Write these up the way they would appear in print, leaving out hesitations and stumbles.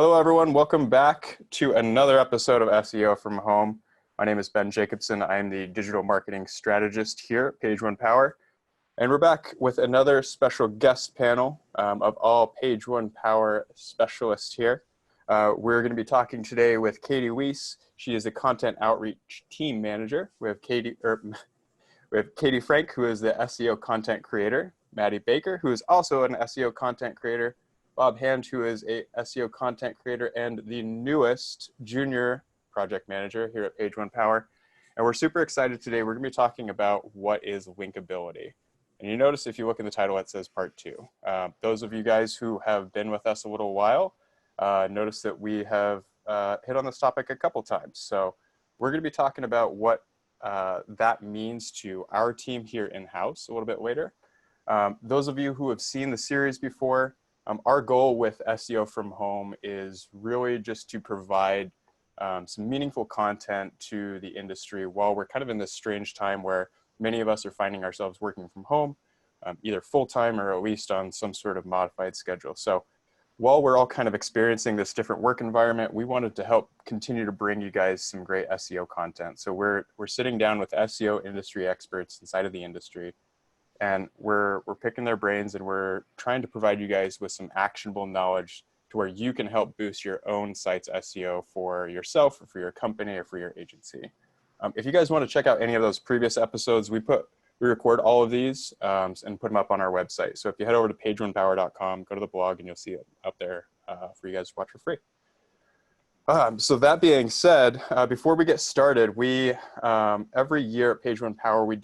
Hello, everyone. Welcome back to another episode of SEO from Home. My name is Ben Jacobsen. I am the digital marketing strategist here at Page One Power. And we're back with another special guest panel of all Page One Power specialists here. We're going to be talking today with Katie Wiese. She is a content outreach team manager. We have Katie Frank, who is the SEO content creator. Maddie Baker, who is also an SEO content creator. Bob Hand, who is a SEO content creator and the newest junior project manager here at Page One Power. And we're super excited today. We're going to be talking about what is linkability. And you notice if you look in the title, it says part 2. Those of you guys who have been with us a little while, notice that we have hit on this topic a couple times. So we're going to be talking about what that means to our team here in-house a little bit later. Those of you who have seen the series before, our goal with SEO from Home is really just to provide some meaningful content to the industry while we're kind of in this strange time where many of us are finding ourselves working from home, either full-time or at least on some sort of modified schedule. So while we're all kind of experiencing this different work environment, we wanted to help continue to bring you guys some great SEO content. So we're sitting down with SEO industry experts inside of the industry, and we're picking their brains, and we're trying to provide you guys with some actionable knowledge to where you can help boost your own site's SEO for yourself or for your company or for your agency. If you guys want to check out any of those previous episodes, we record all of these and put them up on our website. So if you head over to pageonepower.com, go to the blog, and you'll see it up there for you guys to watch for free. So that being said, before we get started, we every year at Page One Power, we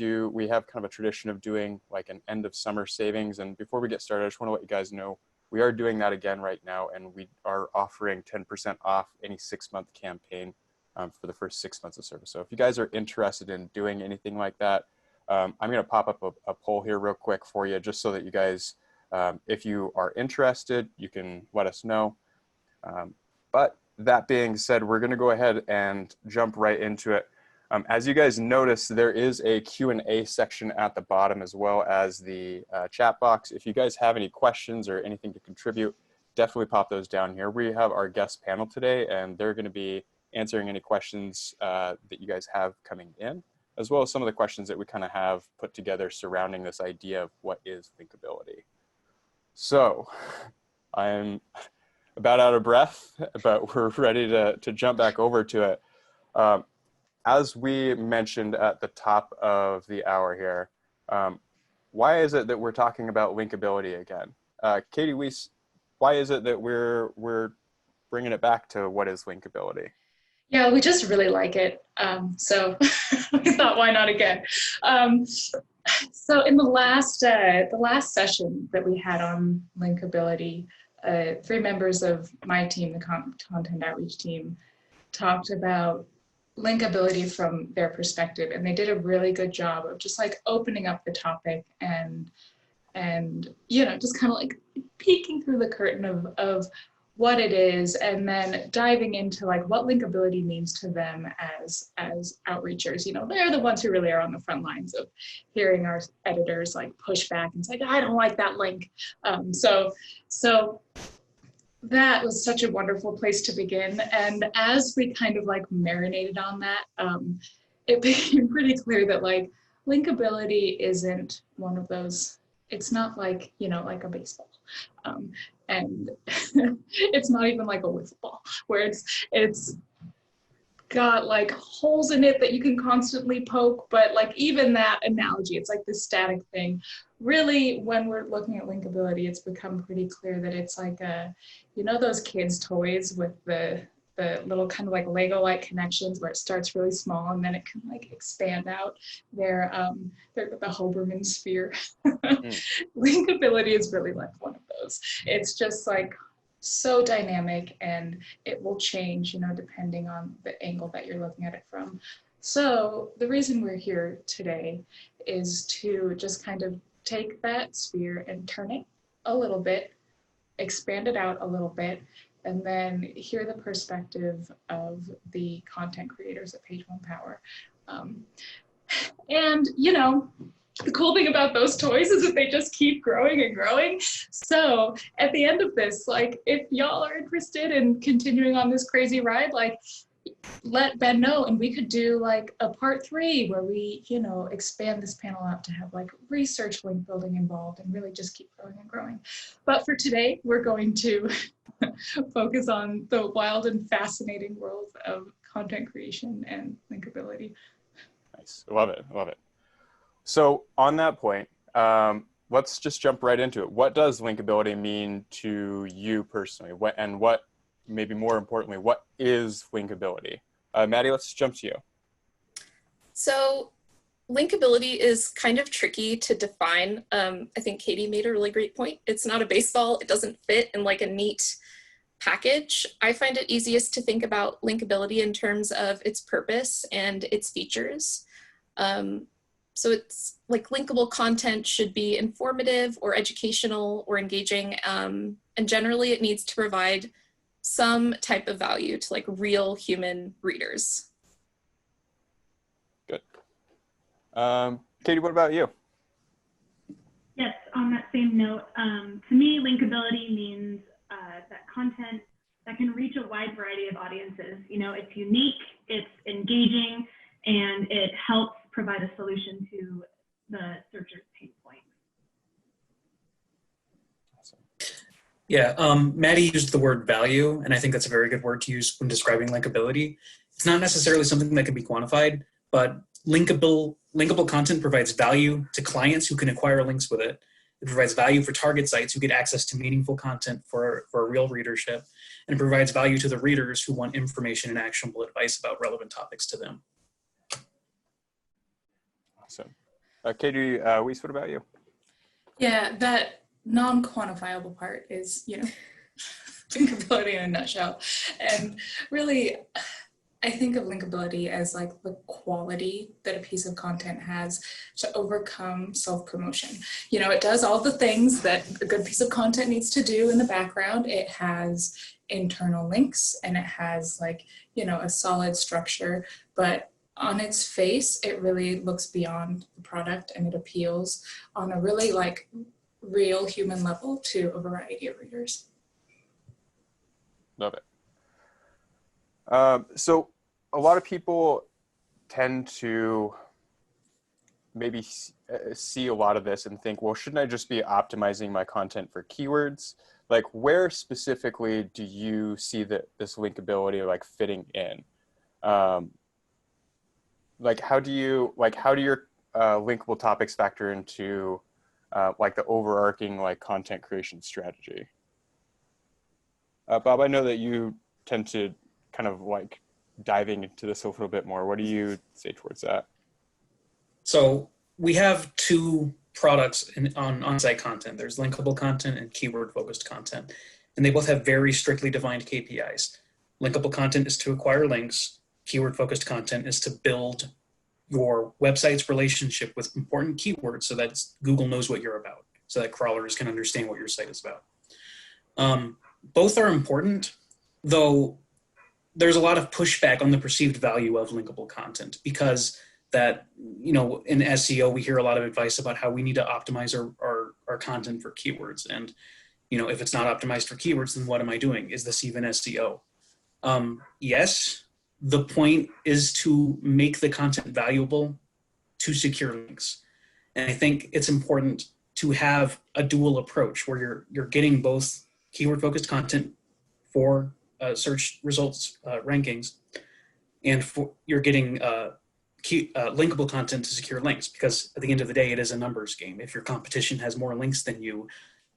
have kind of a tradition of doing like an end of summer savings. And before we get started, I just want to let you guys know we are doing that again right now, and we are offering 10% off any 6-month campaign for the first 6 months of service. So if you guys are interested in doing anything like that, I'm going to pop up a poll here real quick for you, just so that you guys, if you are interested, you can let us know. But that being said, we're going to go ahead and jump right into it. As you guys notice, there is a Q&A section at the bottom, as well as the chat box. If you guys have any questions or anything to contribute, definitely pop those down here. We have our guest panel today, and they're going to be answering any questions that you guys have coming in, as well as some of the questions that we kind of have put together surrounding this idea of what is linkability. So I'm about out of breath, but we're ready to jump back over to it. As we mentioned at the top of the hour here, why is it that we're talking about linkability again? Katie Wiese, why is it that we're bringing it back to what is linkability? Yeah, we just really like it. So we thought, why not again? So in the last session that we had on linkability, 3 members of my team, the content outreach team, talked about linkability from their perspective, and they did a really good job of just like opening up the topic and just kind of like peeking through the curtain of what it is, and then diving into like what linkability means to them as outreachers. They're the ones who really are on the front lines of hearing our editors like push back and say, I don't like that link. So that was such a wonderful place to begin. And as we kind of like marinated on that, it became pretty clear that like linkability isn't one of those, it's not like, like a baseball. And it's not even like a wiffle ball, where it's got like holes in it that you can constantly poke, but like even that analogy, it's like this static thing. Really, when we're looking at linkability, it's become pretty clear that it's like those kids' toys with the little kind of like Lego-like connections where it starts really small and then it can like expand out. They're the Hoberman sphere. Linkability is really like one of those. It's just like so dynamic, and it will change, depending on the angle that you're looking at it from. So the reason we're here today is to just kind of take that sphere and turn it a little bit, expand it out a little bit, and then hear the perspective of the content creators at Page One Power. And the cool thing about those toys is that they just keep growing and growing. So at the end of this, like, if y'all are interested in continuing on this crazy ride, like, let Ben know, and we could do like a part 3 where we, you know, expand this panel out to have like research link building involved and really just keep growing and growing. But for today, we're going to focus on the wild and fascinating world of content creation and linkability. Nice. Love it. Love it. So on that point, let's just jump right into it. What does linkability mean to you personally? What, maybe more importantly, what is linkability? Maddie, let's jump to you. So linkability is kind of tricky to define. I think Katie made a really great point. It's not a baseball. It doesn't fit in like a neat package. I find it easiest to think about linkability in terms of its purpose and its features. So it's like linkable content should be informative or educational or engaging. And generally it needs to provide some type of value to like real human readers. Good. Katie, what about you? Yes, on that same note, to me, linkability means that content that can reach a wide variety of audiences. You know, it's unique, it's engaging, and it helps provide a solution to the searcher's pain point. Yeah, Maddie used the word value, and I think that's a very good word to use when describing linkability. It's not necessarily something that can be quantified, but linkable content provides value to clients who can acquire links with it. It provides value for target sites who get access to meaningful content for a real readership, and it provides value to the readers who want information and actionable advice about relevant topics to them. Awesome. Katie, Wiese, what about you? Yeah, that non-quantifiable part is, you know, linkability in a nutshell. And really, I think of linkability as like the quality that a piece of content has to overcome self-promotion. You know, it does all the things that a good piece of content needs to do in the background. It has internal links and it has like, you know, a solid structure, but on its face, it really looks beyond the product and it appeals on a really like real human level to a variety of readers. Love it. So a lot of people tend to maybe see a lot of this and think, well, shouldn't I just be optimizing my content for keywords? Like, where specifically do you see that this linkability like fitting in? Like, how do your linkable topics factor into like the overarching like content creation strategy? Bob, I know that you tend to kind of like diving into this a little bit more. What do you say towards that? So we have two products on-site content. There's linkable content and keyword-focused content, and they both have very strictly defined KPIs. Linkable content is to acquire links. Keyword-focused content is to build your website's relationship with important keywords so that Google knows what you're about, so that crawlers can understand what your site is about. Both are important, though there's a lot of pushback on the perceived value of linkable content because that, you know, in SEO, we hear a lot of advice about how we need to optimize our content for keywords. And, you know, if it's not optimized for keywords, then what am I doing? Is this even SEO? Yes, the point is to make the content valuable to secure links. And I think it's important to have a dual approach where you're getting both keyword-focused content for search results rankings, and you're getting linkable content to secure links, because at the end of the day, it is a numbers game. If your competition has more links than you,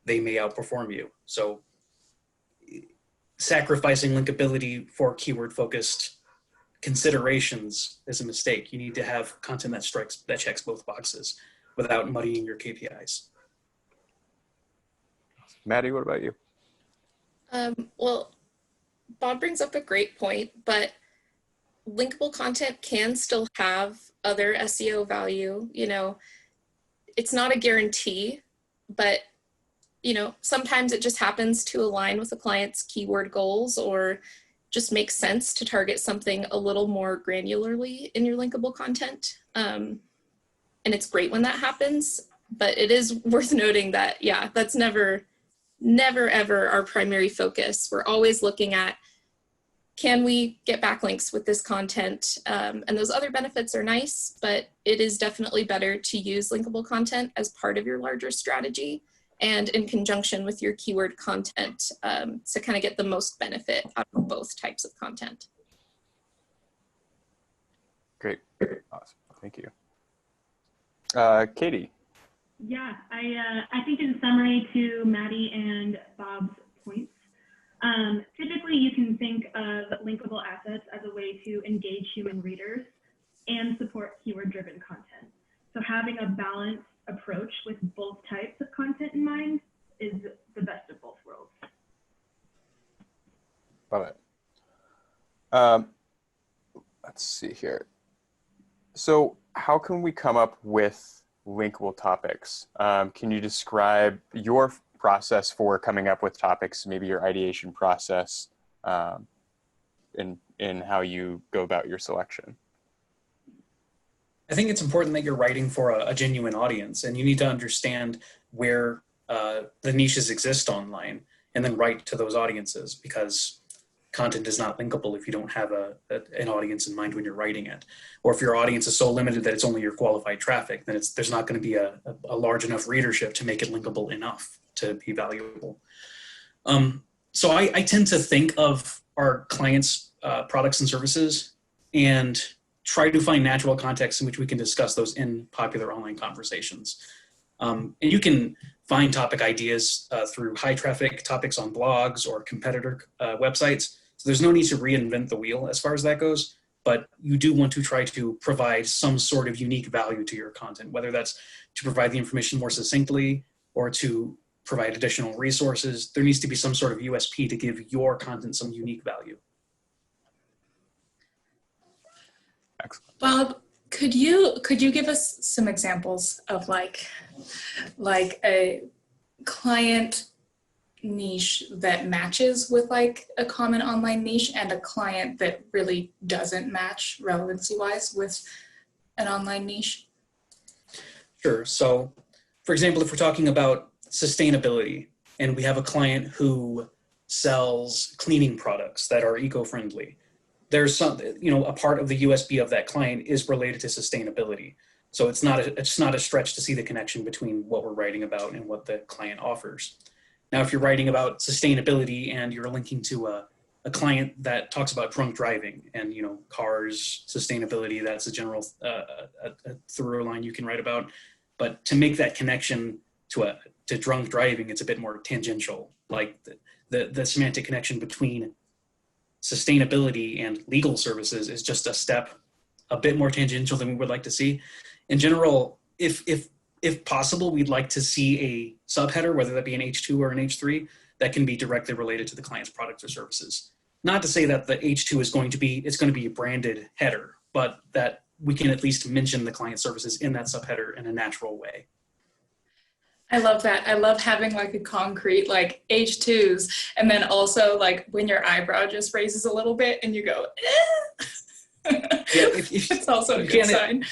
they may outperform you. So sacrificing linkability for keyword-focused considerations is a mistake. You need to have content that checks both boxes without muddying your KPIs. Maddie, what about you? Well, Bob brings up a great point, but linkable content can still have other SEO value. You know, it's not a guarantee, but, you know, sometimes it just happens to align with the client's keyword goals, or just makes sense to target something a little more granularly in your linkable content. and it's great when that happens, but it is worth noting that, yeah, that's never ever our primary focus. We're always looking at, can we get backlinks with this content? And those other benefits are nice, but it is definitely better to use linkable content as part of your larger strategy and in conjunction with your keyword content to kind of get the most benefit out of both types of content. Great. Awesome. Thank you. Katie. Yeah, I think in summary to Maddie and Bob's points, typically you can think of linkable assets as a way to engage human readers and support keyword-driven content. So having a balanced approach with both types of content in mind is the best of both worlds. Love it. Let's see here. So how can we come up with linkable topics? Can you describe your process for coming up with topics, maybe your ideation process, in how you go about your selection? I think it's important that you're writing for a genuine audience, and you need to understand where the niches exist online and then write to those audiences, because content is not linkable if you don't have an audience in mind when you're writing it. Or if your audience is so limited that it's only your qualified traffic, then there's not going to be a large enough readership to make it linkable enough to be valuable. So I tend to think of our clients' products and services and try to find natural contexts in which we can discuss those in popular online conversations. And you can find topic ideas through high traffic topics on blogs or competitor websites. So there's no need to reinvent the wheel as far as that goes, but you do want to try to provide some sort of unique value to your content, whether that's to provide the information more succinctly or to provide additional resources. There needs to be some sort of USP to give your content some unique value. Excellent. Bob, could you give us some examples of like a client niche that matches with like a common online niche and a client that really doesn't match relevancy wise with an online niche? Sure. So for example, if we're talking about sustainability and we have a client who sells cleaning products that are eco-friendly, there's some, a part of the USP of that client is related to sustainability. So it's not a stretch to see the connection between what we're writing about and what the client offers. Now, if you're writing about sustainability and you're linking to a client that talks about drunk driving and, cars, sustainability, that's a general through line you can write about. But to make that connection to drunk driving, it's a bit more tangential, like the semantic connection between sustainability and legal services is just a step a bit more tangential than we would like to see. In general, if possible, we'd like to see a subheader, whether that be an H2 or an H3, that can be directly related to the client's products or services. Not to say that the H2 is going to be a branded header, but that we can at least mention the client services in that subheader in a natural way. I love that. I love having like a concrete like H2s, and then also like when your eyebrow just raises a little bit and you go, eh. Yeah, it's also a good sign.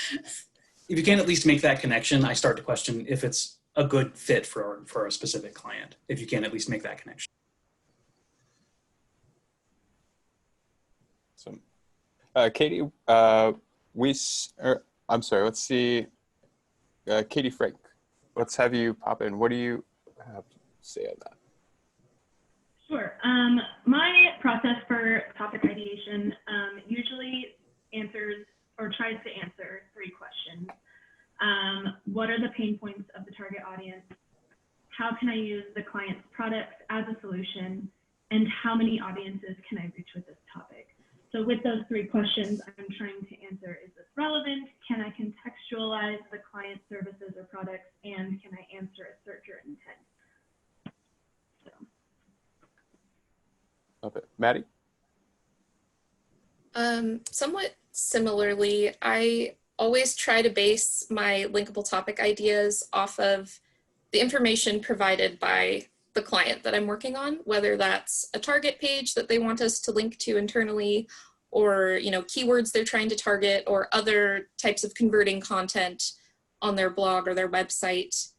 If you can't at least make that connection, I start to question if it's a good fit for a specific client, if you can't at least make that connection. So, Katie, let's see. Katie Frank, let's have you pop in. What do you have to say on that? Sure. My process for topic ideation usually answers or tries to answer 3 questions. What are the pain points of the target audience? How can I use the client's products as a solution? And how many audiences can I reach with this topic? So with those 3 questions, I'm trying to answer, is this relevant? Can I contextualize the client services or products? And can I answer a searcher intent? So. Love it. Maddie? Somewhat similarly, I always try to base my linkable topic ideas off of the information provided by the client that I'm working on, whether that's a target page that they want us to link to internally, or keywords they're trying to target, or other types of converting content, on their blog or their website.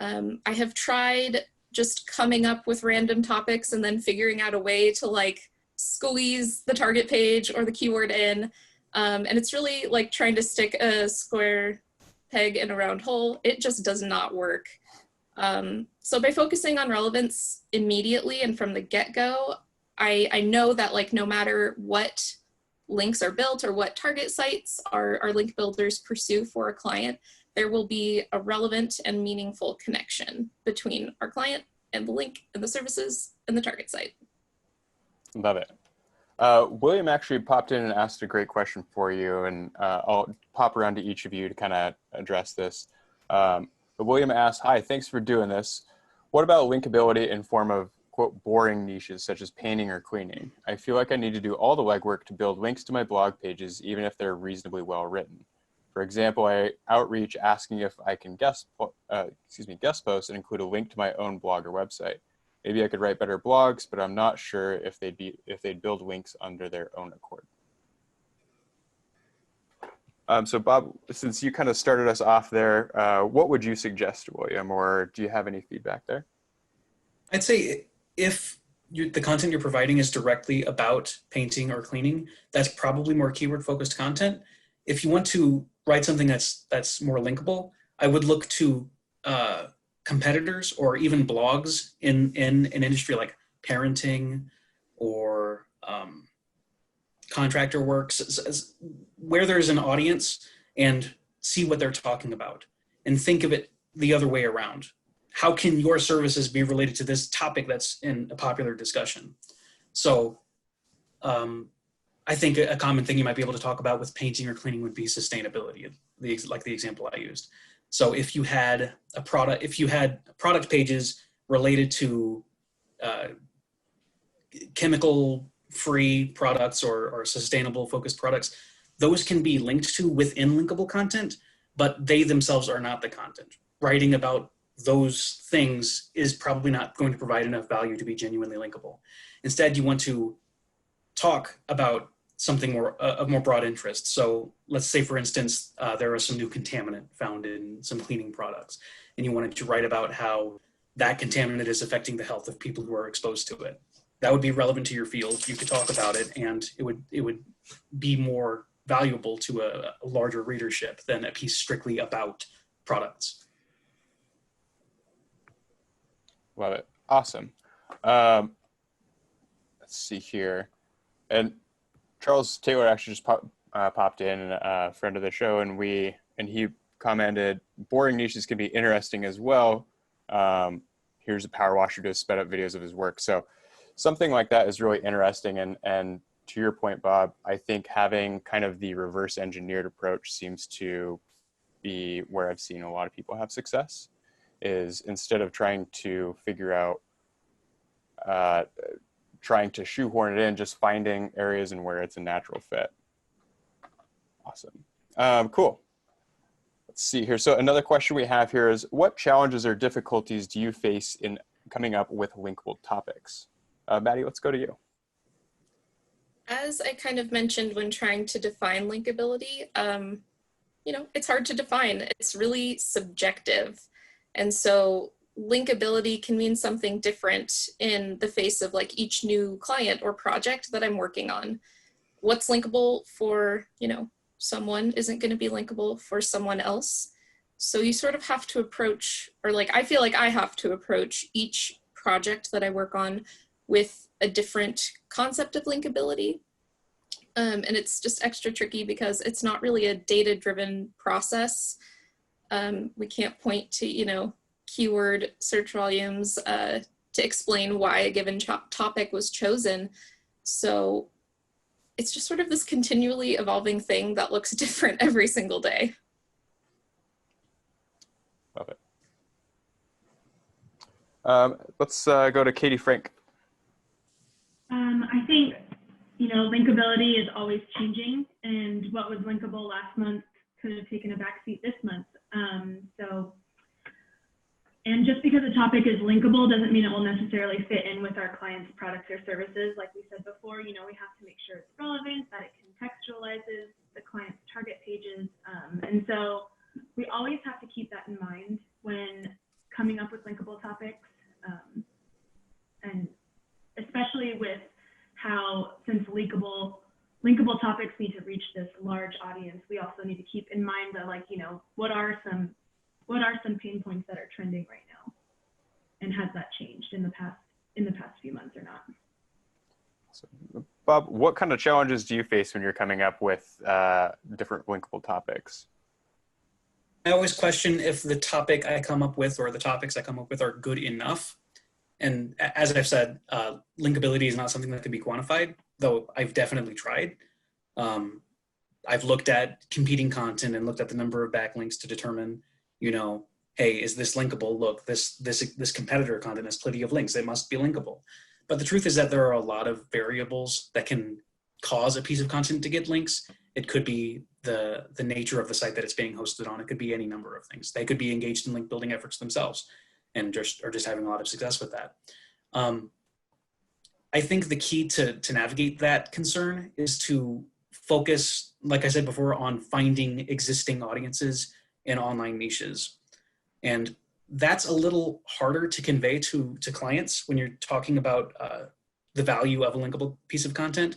I have tried just coming up with random topics and then figuring out a way to like squeeze the target page or the keyword in. And it's really like trying to stick a square peg in a round hole. It just does not work. So by focusing on relevance immediately and from the get-go, I know that like no matter what links are built or what target sites our link builders pursue for a client, there will be a relevant and meaningful connection between our client and the link and the services and the target site. Love it. William actually popped in and asked a great question for you, and I'll pop around to each of you to kind of address this. But William asked, hi, thanks for doing this. What about linkability in form of, quote, boring niches such as painting or cleaning? I feel like I need to do all the legwork to build links to my blog pages, even if they're reasonably well written. For example, I outreach asking if I can guest post and include a link to my own blog or website. Maybe I could write better blogs, but I'm not sure if they'd build links under their own accord. So Bob, since you kind of started us off there, what would you suggest, William, or do you have any feedback there? I'd say if the content you're providing is directly about painting or cleaning, that's probably more keyword focused content. If you want to write something that's more linkable, I would look to competitors or even blogs in an industry like parenting or contractor works, where there's an audience, and see what they're talking about and think of it the other way around. How can your services be related to this topic that's in a popular discussion? So I think a common thing you might be able to talk about with painting or cleaning would be sustainability, like the example I used. So if you had product pages related to chemical-free products or sustainable focused products, those can be linked to within linkable content, but they themselves are not the content. Writing about those things is probably not going to provide enough value to be genuinely linkable. Instead, you want to talk about something of more broad interest. So let's say, for instance, there is some new contaminant found in some cleaning products, and you wanted to write about how that contaminant is affecting the health of people who are exposed to it. That would be relevant to your field. You could talk about it, and it would be more valuable to a larger readership than a piece strictly about products. Love it. Awesome. Let's see here. And Charles Taylor actually just popped in, a friend of the show, and he commented, boring niches can be interesting as well. Here's a power washer to sped up videos of his work. So something like that is really interesting. And to your point, Bob, I think having kind of the reverse engineered approach seems to be where I've seen a lot of people have success, is instead of trying to figure out, trying to shoehorn it in, just finding areas and where it's a natural fit. Awesome. Cool. Let's see here. So another question we have here is, what challenges or difficulties do you face in coming up with linkable topics? Maddie, let's go to you. As I kind of mentioned when trying to define linkability, it's hard to define. It's really subjective. And so linkability can mean something different in the face of like each new client or project that I'm working on. What's linkable for, someone isn't going to be linkable for someone else. So you sort of have to approach, or like, I feel like I have to approach each project that I work on with a different concept of linkability. And it's just extra tricky because it's not really a data-driven process. We can't point to, keyword search volumes to explain why a given topic was chosen. So it's just sort of this continually evolving thing that looks different every single day. Love it. Let's go to Katie Frank. I think, linkability is always changing, and what was linkable last month could have taken a backseat this month. And just because a topic is linkable doesn't mean it will necessarily fit in with our clients' products or services. Like we said before, we have to make sure it's relevant, that it contextualizes the client's target pages. And so we always have to keep that in mind when coming up with linkable topics, and especially with how, since linkable topics need to reach this large audience, we also need to keep in mind that, like, you know, what are some pain points that are trending right now, and has that changed in the past few months or not? So, Bob, what kind of challenges do you face when you're coming up with different linkable topics? I always question if the topic I come up with or the topics I come up with are good enough. And as I've said, linkability is not something that can be quantified, though I've definitely tried. I've looked at competing content and looked at the number of backlinks to determine, you know, hey, is this linkable? Look, this competitor content has plenty of links. It must be linkable. But the truth is that there are a lot of variables that can cause a piece of content to get links. It could be the nature of the site that it's being hosted on. It could be any number of things. They could be engaged in link building efforts themselves and are just having a lot of success with that. I think the key to navigate that concern is to focus, like I said before, on finding existing audiences in online niches. And that's a little harder to convey to clients when you're talking about the value of a linkable piece of content.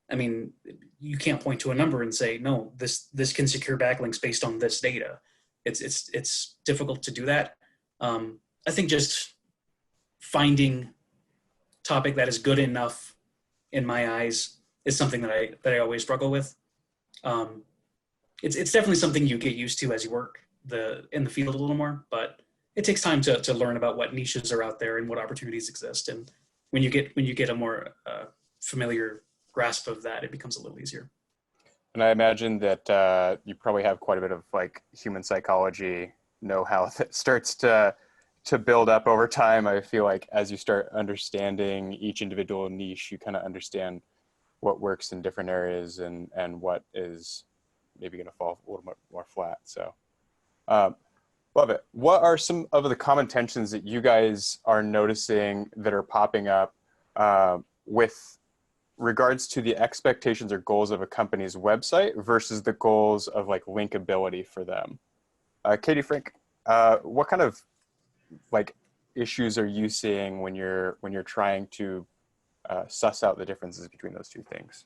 I mean, you can't point to a number and say, no, this can secure backlinks based on this data. It's difficult to do that. I think just finding topic that is good enough in my eyes is something that I always struggle with. It's definitely something you get used to as you work in the field a little more, but it takes time to learn about what niches are out there and what opportunities exist. And when you get a more familiar grasp of that, it becomes a little easier. And I imagine that you probably have quite a bit of like human psychology know-how that starts to build up over time. I feel like as you start understanding each individual niche, you kind of understand what works in different areas and what is maybe going to fall a little more flat. So love it. What are some of the common tensions that you guys are noticing that are popping up with regards to the expectations or goals of a company's website versus the goals of like linkability for them? Katie, Frank, what kind of like issues are you seeing when you're trying to suss out the differences between those two things?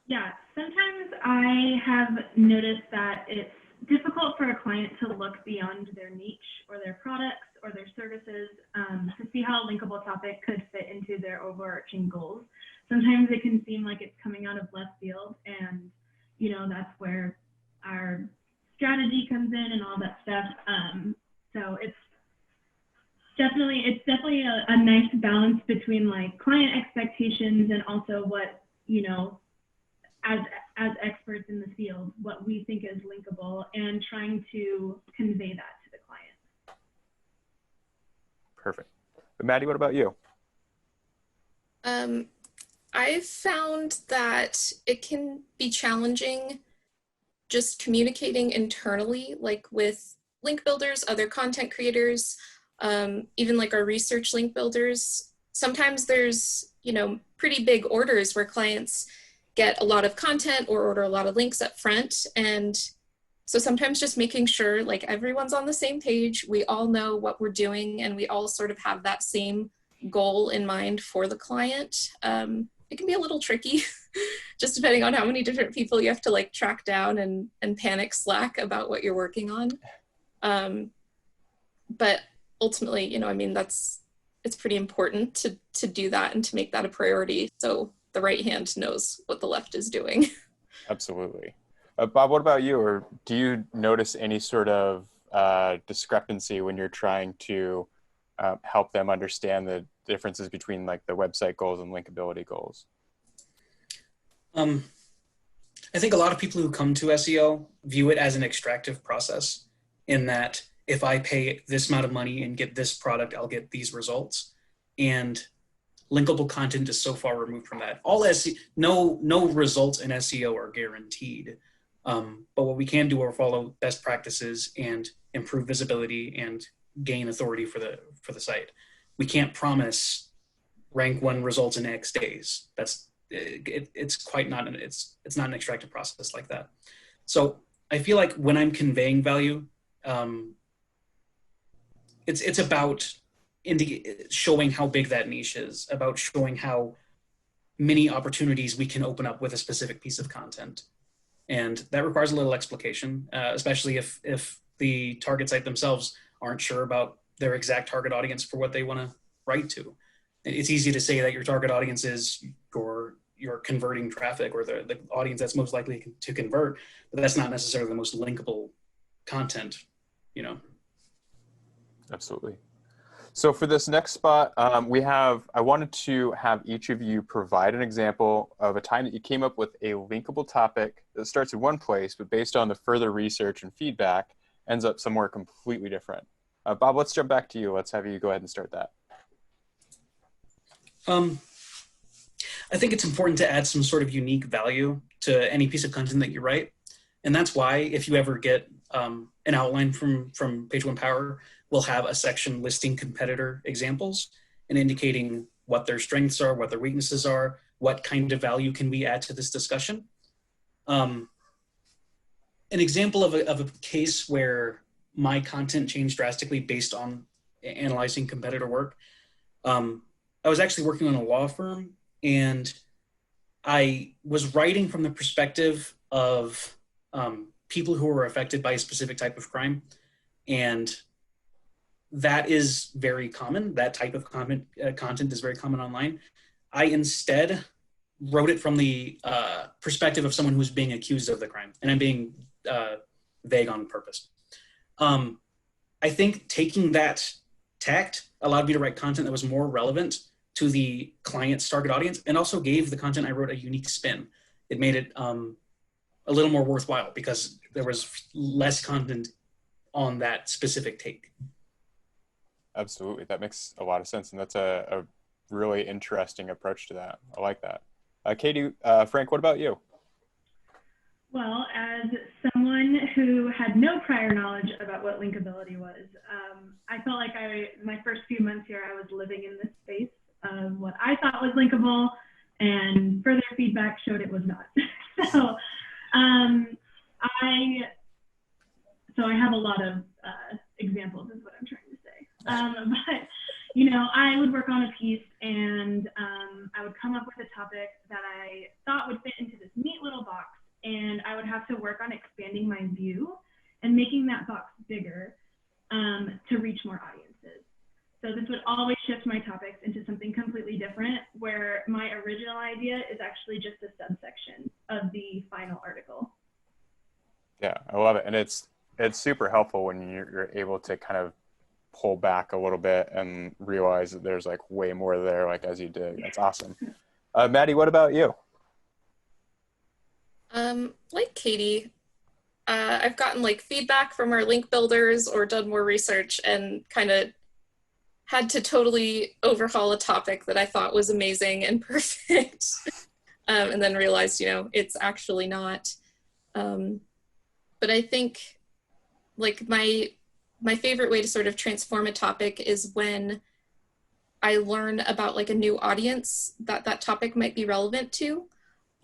Yeah, sometimes I have noticed that it's difficult for a client to look beyond their niche or their products or their services to see how a linkable topic could fit into their overarching goals. Sometimes it can seem like it's coming out of left field, and you know, that's where our strategy comes in and all that stuff. So it's definitely a nice balance between like client expectations and also what, you know, as experts in the field, what we think is linkable, and trying to convey that to the client. Perfect. But Maddie, what about you? I've found that it can be challenging just communicating internally, like with link builders, other content creators, even like our research link builders. Sometimes there's, you know, pretty big orders where clients get a lot of content or order a lot of links up front. And so sometimes just making sure like everyone's on the same page, we all know what we're doing, and we all sort of have that same goal in mind for the client. It can be a little tricky, just depending on how many different people you have to like track down and panic Slack about what you're working on. But ultimately, you know, I mean, it's pretty important to do that and to make that a priority, so the right hand knows what the left is doing. Absolutely. Bob, what about you? Or do you notice any sort of discrepancy when you're trying to help them understand the differences between like the website goals and linkability goals? I think a lot of people who come to SEO view it as an extractive process, in that if I pay this amount of money and get this product, I'll get these results. And linkable content is so far removed from that. No results in SEO are guaranteed. But what we can do are follow best practices and improve visibility and gain authority for the site. We can't promise rank 1 results in X days. It's not an extractive process like that. So I feel like when I'm conveying value, it's about showing how big that niche is, about showing how many opportunities we can open up with a specific piece of content. And that requires a little explication, especially if the target site themselves aren't sure about their exact target audience for what they want to write to. It's easy to say that your target audience is your converting traffic, or the audience that's most likely to convert, but that's not necessarily the most linkable content, you know? Absolutely. So for this next spot, I wanted to have each of you provide an example of a time that you came up with a linkable topic that starts in one place, but based on the further research and feedback, ends up somewhere completely different. Bob, let's jump back to you. Let's have you go ahead and start that. I think it's important to add some sort of unique value to any piece of content that you write. And that's why if you ever get an outline from Page One Power, we'll have a section listing competitor examples and indicating what their strengths are, what their weaknesses are, what kind of value can we add to this discussion. An example of a case where my content changed drastically based on analyzing competitor work. I was actually working on a law firm, and I was writing from the perspective of people who were affected by a specific type of crime. And that is very common. That type of content is very common online. I instead wrote it from the perspective of someone who's being accused of the crime. And I'm being vague on purpose. I think taking that tact allowed me to write content that was more relevant to the client's target audience, and also gave the content I wrote a unique spin. It made it a little more worthwhile because there was less content on that specific take. Absolutely. That makes a lot of sense. And that's a really interesting approach to that. I like that. Katie, Frank, what about you? Well, as someone who had no prior knowledge about what linkability was, I felt like my first few months here, I was living in this space of what I thought was linkable, and further feedback showed it was not. So I have a lot of examples is what I'm trying to say. But, you know, I would work on a piece, and I would come up with a topic that I thought would fit into this neat little box, and I would have to work on expanding my view and making that box bigger to reach more audiences. So this would always shift my topics into something completely different, where my original idea is actually just a subsection of the final article. Yeah, I love it. And it's super helpful when you're able to kind of pull back a little bit and realize that there's like way more there, like as you did. That's awesome. Maddie, what about you? Like Katie, I've gotten like feedback from our link builders or done more research and kind of had to totally overhaul a topic that I thought was amazing and perfect. And then realized, you know, it's actually not. But I think like my favorite way to sort of transform a topic is when I learn about like a new audience that topic might be relevant to.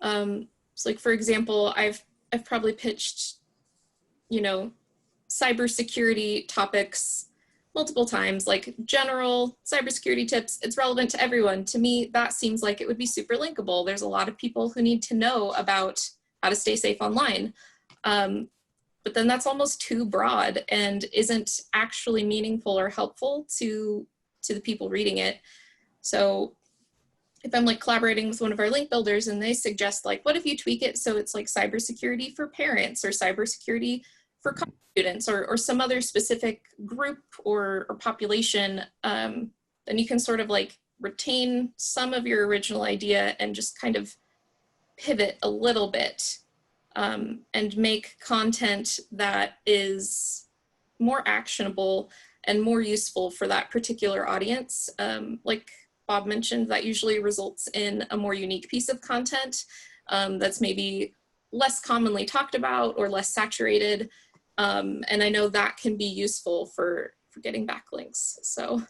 So like, for example, I've probably pitched, you know, cybersecurity topics multiple times, like general cybersecurity tips. It's relevant to everyone. To me, that seems like it would be super linkable. There's a lot of people who need to know about how to stay safe online. But then that's almost too broad and isn't actually meaningful or helpful to the people reading it. So if I'm like collaborating with one of our link builders and they suggest like, what if you tweak it so it's like cybersecurity for parents or cybersecurity for college students or some other specific group or population, then you can sort of like retain some of your original idea and just kind of pivot a little bit and make content that is more actionable and more useful for that particular audience. Like Bob mentioned, that usually results in a more unique piece of content that's maybe less commonly talked about or less saturated. And I know that can be useful for getting backlinks, so.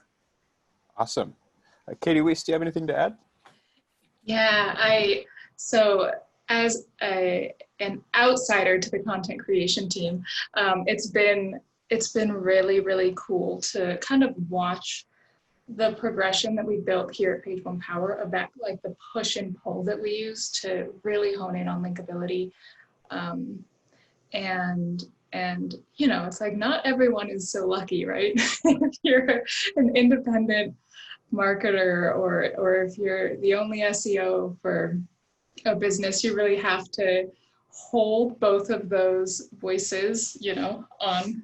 Awesome. Katie Wiese, do you have anything to add? Yeah, so as an outsider to the content creation team, it's been really, really cool to kind of watch the progression that we built here at Page One Power of that, like the push and pull that we use to really hone in on linkability. And you know, it's like not everyone is so lucky, right? If you're an independent marketer or if you're the only SEO for a business, you really have to hold both of those voices, you know, on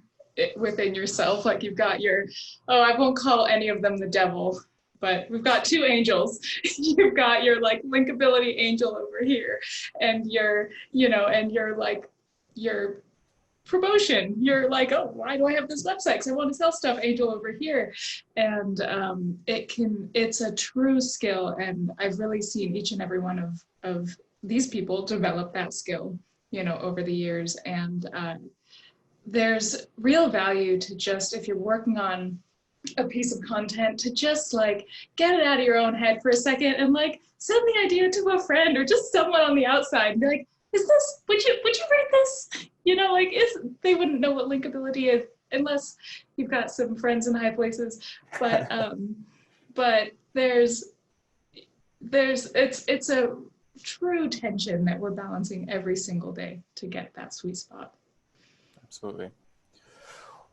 within yourself. Like you've got your, oh, I won't call any of them the devil, but we've got two angels. You've got your like linkability angel over here, and your, you know, and your like your promotion. You're like, oh, why do I have this website? Because I want to sell stuff, angel over here. And it's a true skill. And I've really seen each and every one of these people develop that skill, you know, over the years. And there's real value to just, if you're working on a piece of content, to just like get it out of your own head for a second and like send the idea to a friend or just someone on the outside and be like, is this, would you read this? You know, like they wouldn't know what linkability is unless you've got some friends in high places. But it's a true tension that we're balancing every single day to get that sweet spot. Absolutely.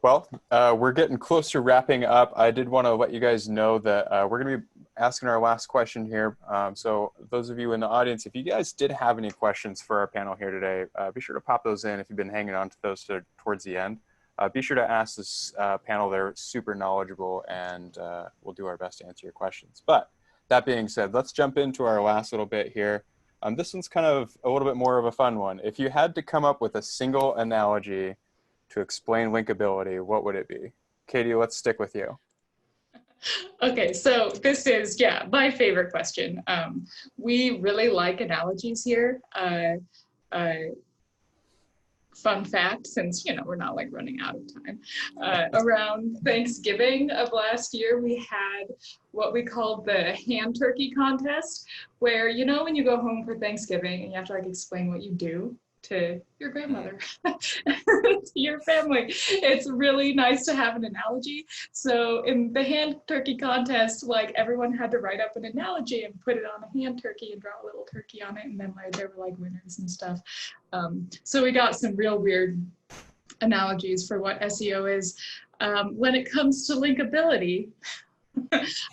Well, we're getting close to wrapping up. I did want to let you guys know that we're going to be asking our last question here. So those of you in the audience, if you guys did have any questions for our panel here today, be sure to pop those in if you've been hanging on to those towards the end. Be sure to ask this panel. They're super knowledgeable, and we'll do our best to answer your questions. But that being said, let's jump into our last little bit here. This one's kind of a little bit more of a fun one. If you had to come up with a single analogy to explain linkability, what would it be? Katie, let's stick with you. Okay, so this is, yeah, my favorite question. We really like analogies here. Fun fact, since, you know, we're not like running out of time, around Thanksgiving of last year, we had what we called the ham turkey contest, where, you know, when you go home for Thanksgiving and you have to like explain what you do to your grandmother, to your family, it's really nice to have an analogy. So in the hand turkey contest, like everyone had to write up an analogy and put it on a hand turkey and draw a little turkey on it, and then like there were like winners and stuff. So we got some real weird analogies for what SEO is. When it comes to linkability,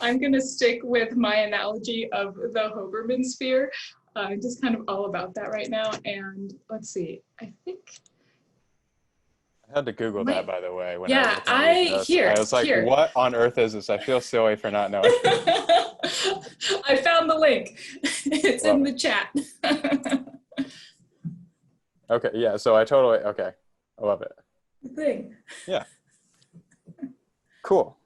I'm going to stick with my analogy of the Hoberman sphere. Just kind of all about that right now. And let's see, I think I had to Google that, by the way. When yeah, I was like, here. What on earth is this? I feel silly for not knowing. I found the link. It's in the chat. Okay, yeah, so okay. I love it. Thing. Yeah. Cool.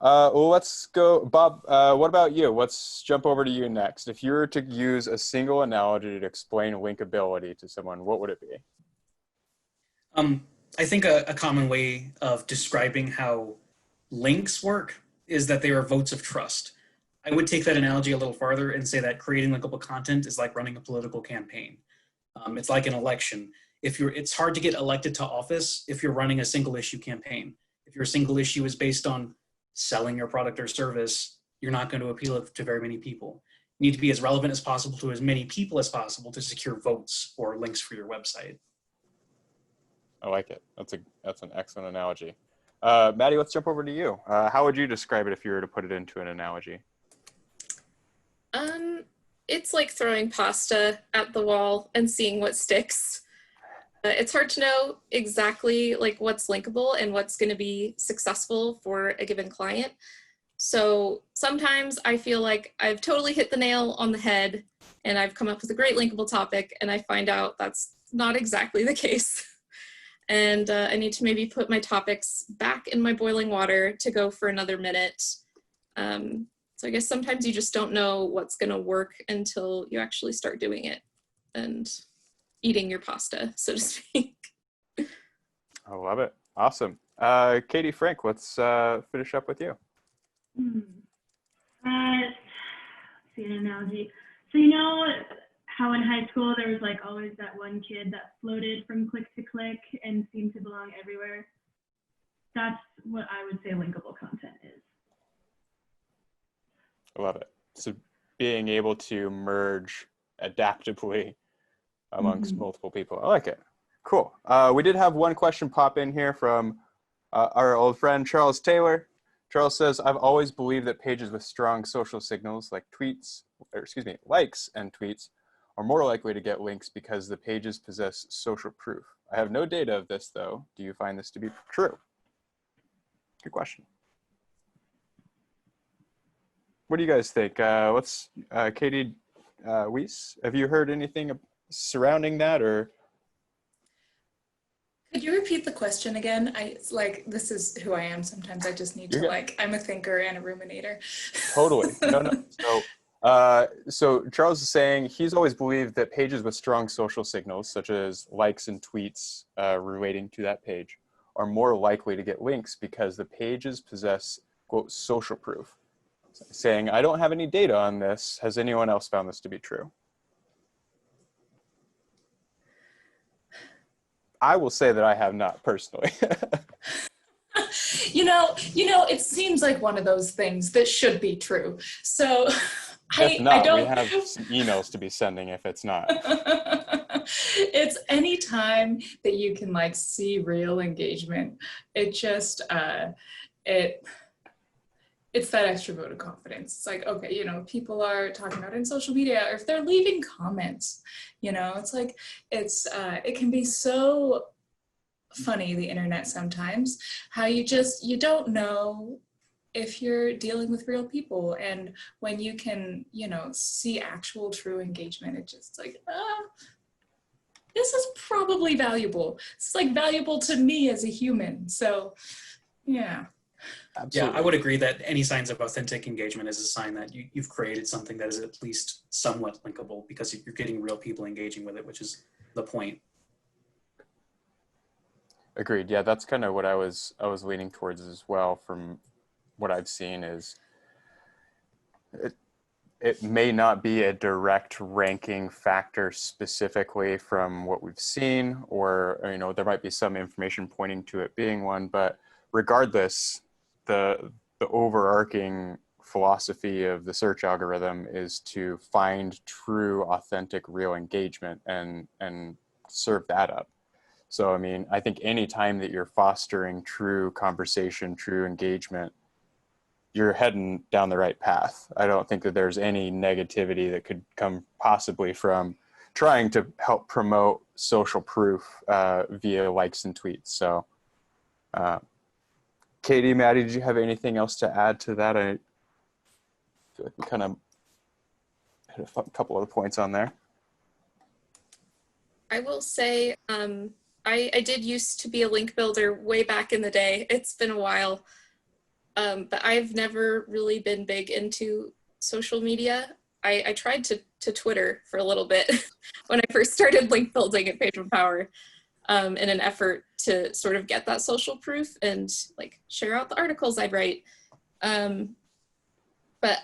Well, let's go. Bob, what about you? Let's jump over to you next. If you were to use a single analogy to explain linkability to someone, what would it be? I think a common way of describing how links work is that they are votes of trust. I would take that analogy a little farther and say that creating linkable content is like running a political campaign. It's like an election. It's hard to get elected to office if you're running a single issue campaign. If your single issue is based on selling your product or service, you're not going to appeal it to very many people. You need to be as relevant as possible to as many people as possible to secure votes or links for your website. I like it. That's an excellent analogy. Maddie, let's jump over to you. How would you describe it if you were to put it into an analogy? It's like throwing pasta at the wall and seeing what sticks. It's hard to know exactly like what's linkable and what's going to be successful for a given client. So sometimes I feel like I've totally hit the nail on the head and I've come up with a great linkable topic, and I find out that's not exactly the case. And I need to maybe put my topics back in my boiling water to go for another minute. So I guess sometimes you just don't know what's going to work until you actually start doing it and eating your pasta, so to speak. I love it. Awesome. Katie, Frank, let's finish up with you. Let's see an analogy. So, you know, how in high school there was like always that one kid that floated from click to click and seemed to belong everywhere. That's what I would say linkable content is. I love it. So being able to merge adaptively amongst multiple people. I like it. Cool. We did have one question pop in here from our old friend Charles Taylor. Charles says, I've always believed that pages with strong social signals like likes and tweets are more likely to get links because the pages possess social proof. I have no data of this though. Do you find this to be true? Good question. What do you guys think? Katie, Wiese, have you heard anything surrounding that, or? Could you repeat the question again? This is who I am. Sometimes I just need to I'm a thinker and a ruminator. Totally. No. So Charles is saying he's always believed that pages with strong social signals, such as likes and tweets relating to that page, are more likely to get links because the pages possess, quote, social proof. Saying, I don't have any data on this. Has anyone else found this to be true? I will say that I have not personally. It seems like one of those things that should be true. So If not, I don't. We have some emails to be sending if it's not. It's any time that you can see real engagement. It just it's that extra vote of confidence. It's like, okay, people are talking about it in social media, or if they're leaving comments, it can be so funny, the internet sometimes, how you don't know if you're dealing with real people. And when you can, see actual true engagement, it's just this is probably valuable. It's valuable to me as a human. So yeah. Absolutely. Yeah, I would agree that any signs of authentic engagement is a sign that you've created something that is at least somewhat linkable, because you're getting real people engaging with it, which is the point. Agreed. Yeah, that's kind of what I was leaning towards as well. From what I've seen, is it may not be a direct ranking factor specifically from what we've seen, or there might be some information pointing to it being one, but regardless, the overarching philosophy of the search algorithm is to find true, authentic, real engagement and serve that up. So, I think any time that you're fostering true conversation, true engagement, you're heading down the right path. I don't think that there's any negativity that could come possibly from trying to help promote social proof via likes and tweets. So, Katie, Maddie, did you have anything else to add to that? I feel like we kind of hit a couple of points on there. I will say, I did used to be a link builder way back in the day. It's been a while, but I've never really been big into social media. I tried to Twitter for a little bit when I first started link building at Page One Power, in an effort to sort of get that social proof and share out the articles I'd write. But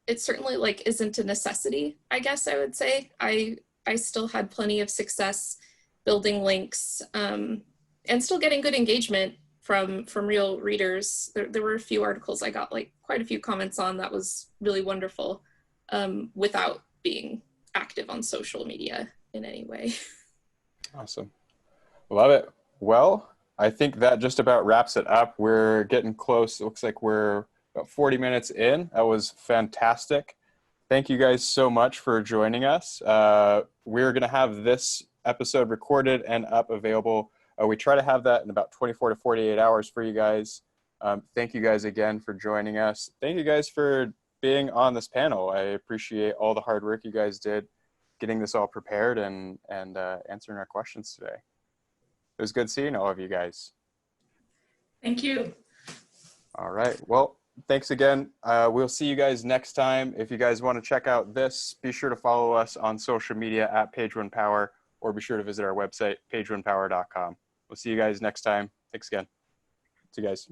it certainly isn't a necessity, I guess I would say. I still had plenty of success building links, and still getting good engagement from real readers. There were a few articles I got quite a few comments on that was really wonderful, without being active on social media in any way. Awesome. Love it. Well, I think that just about wraps it up. We're getting close. It looks like we're about 40 minutes in. That was fantastic. Thank you guys so much for joining us. We're going to have this episode recorded and up available. We try to have that in about 24 to 48 hours for you guys. Thank you guys again for joining us. Thank you guys for being on this panel. I appreciate all the hard work you guys did getting this all prepared and answering our questions today. It was good seeing all of you guys. Thank you. All right. Well, thanks again. We'll see you guys next time. If you guys want to check out this, be sure to follow us on social media at Page One Power, or be sure to visit our website, pageonepower.com. We'll see you guys next time. Thanks again. See you guys.